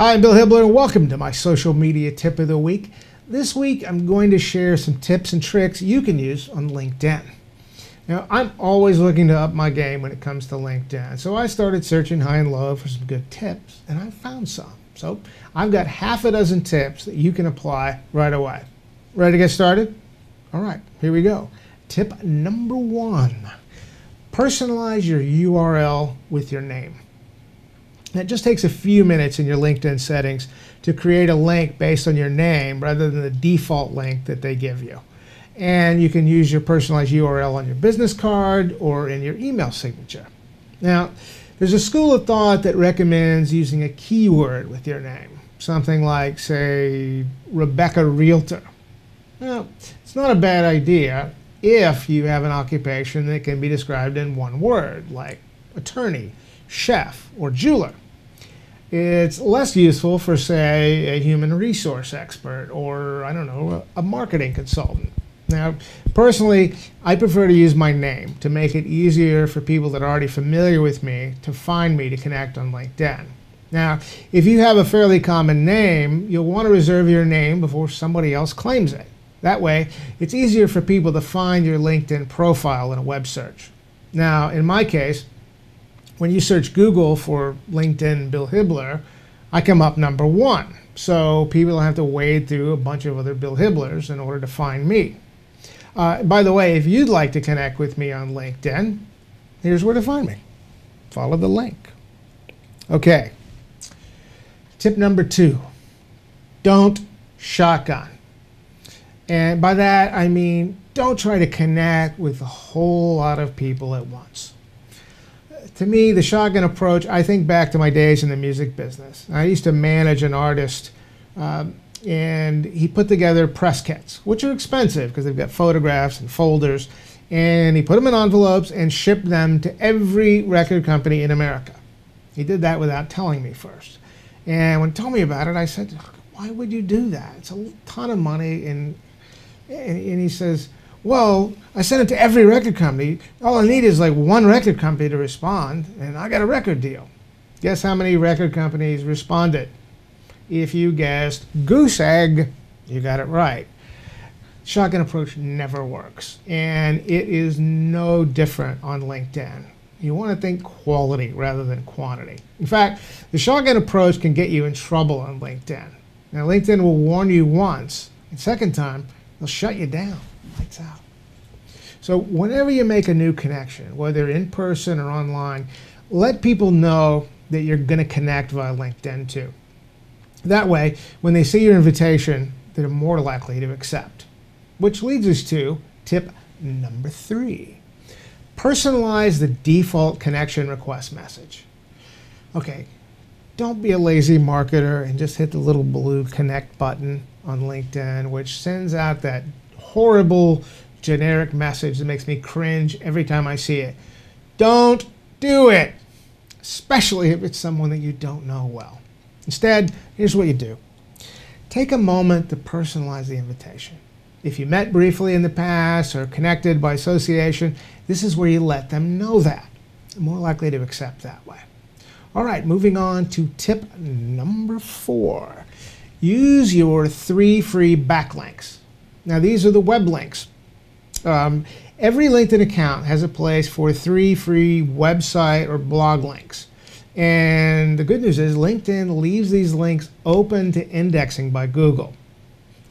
Hi, I'm Bill-Hibbler, and welcome to my social media tip of the week. This week, I'm going to share some tips and tricks you can use on LinkedIn. Now, I'm always looking to up my game when it comes to LinkedIn, so I started searching high and low for some good tips, and I found some. So I've got half a dozen tips that you can apply right away. Ready to get started? All right, here we go. Tip number 1, personalize your URL with your name. It just takes a few minutes in your LinkedIn settings to create a link based on your name rather than the default link that they give you. And you can use your personalized URL on your business card or in your email signature. Now, there's a school of thought that recommends using a keyword with your name. Something like, say, Rebecca Realtor. Well, it's not a bad idea if you have an occupation that can be described in one word, like attorney, chef, or jeweler. It's less useful for, say, a human resource expert or, I don't know, a marketing consultant. Now, personally, I prefer to use my name to make it easier for people that are already familiar with me to find me to connect on LinkedIn. Now, if you have a fairly common name, you'll want to reserve your name before somebody else claims it. That way, it's easier for people to find your LinkedIn profile in a web search. Now, in my case, when you search Google for LinkedIn Bill-Hibbler, I come up number 1. So people have to wade through a bunch of other Bill-Hibblers in order to find me. By the way, if you'd like to connect with me on LinkedIn, here's where to find me. Follow the link. Okay. Tip number 2, don't shotgun. And by that, I mean, don't try to connect with a whole lot of people at once. To me, the shotgun approach, I think back to my days in the music business. I used to manage an artist, and he put together press kits, which are expensive because they've got photographs and folders, and he put them in envelopes and shipped them to every record company in America. He did that without telling me first. And when he told me about it, I said, why would you do that? It's a ton of money. And he says, well, I sent it to every record company. All I need is like one record company to respond, and I got a record deal. Guess how many record companies responded? If you guessed goose egg, you got it right. Shotgun approach never works, and it is no different on LinkedIn. You want to think quality rather than quantity. In fact, the shotgun approach can get you in trouble on LinkedIn. Now, LinkedIn will warn you once, and second time, they'll shut you down. Lights out. So whenever you make a new connection, whether in person or online, let people know that you're going to connect via LinkedIn too. That way, when they see your invitation, they're more likely to accept. Which leads us to tip number 3. Personalize the default connection request message. Okay, don't be a lazy marketer and just hit the little blue connect button on LinkedIn, which sends out that horrible generic message that makes me cringe every time I see it. Don't do it, especially if it's someone that you don't know well. Instead, here's what you do. Take a moment to personalize the invitation. If you met briefly in the past or connected by association, this is where you let them know that. They're more likely to accept that way. All right, moving on to tip number 4. Use your 3 free backlinks. Now, these are the web links. Every LinkedIn account has a place for 3 free website or blog links. And the good news is LinkedIn leaves these links open to indexing by Google.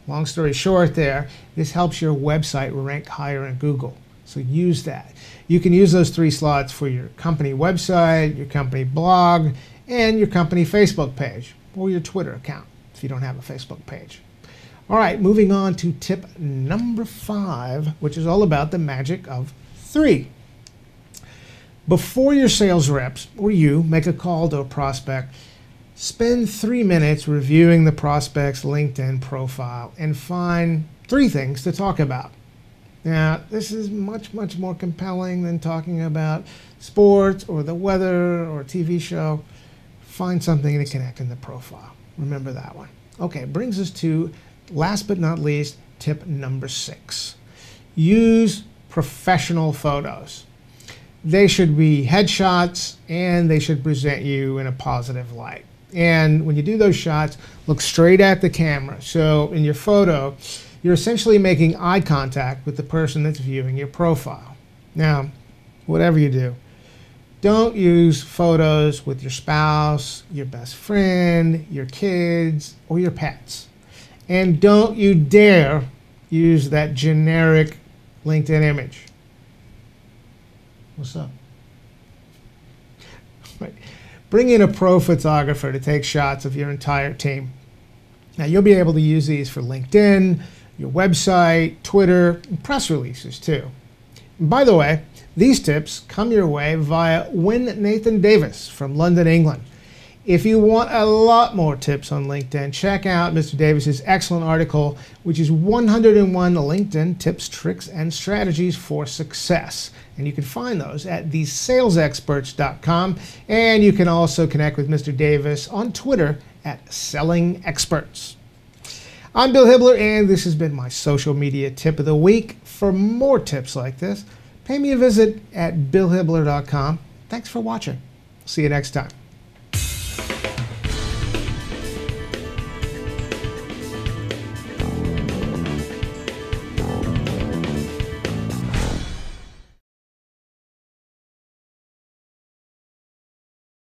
Long story short there, this helps your website rank higher in Google. So use that. You can use those 3 slots for your company website, your company blog, and your company Facebook page, or your Twitter account if you don't have a Facebook page. All right, moving on to tip number 5, which is all about the magic of 3. Before your sales reps or you make a call to a prospect, spend 3 minutes reviewing the prospect's LinkedIn profile and find 3 things to talk about. Now, this is much, much more compelling than talking about sports or the weather or a TV show. Find something to connect in the profile. Remember that one. Okay, brings us to, last but not least, tip number 6. Use professional photos. They should be headshots, and they should present you in a positive light. And when you do those shots, look straight at the camera. So in your photo, you're essentially making eye contact with the person that's viewing your profile. Now, whatever you do, don't use photos with your spouse, your best friend, your kids, or your pets. And don't you dare use that generic LinkedIn image. What's up? Right. Bring in a pro photographer to take shots of your entire team. Now, you'll be able to use these for LinkedIn, your website, Twitter, and press releases too. And by the way, these tips come your way via Win Nathan Davis from London, England. If you want a lot more tips on LinkedIn, check out Mr. Davis's excellent article, which is 101 LinkedIn Tips, Tricks, and Strategies for Success. And you can find those at thesalesexperts.com. And you can also connect with Mr. Davis on Twitter at Selling Experts. I'm Bill-Hibbler, and this has been my social media tip of the week. For more tips like this, pay me a visit at billhibbler.com. Thanks for watching. See you next time.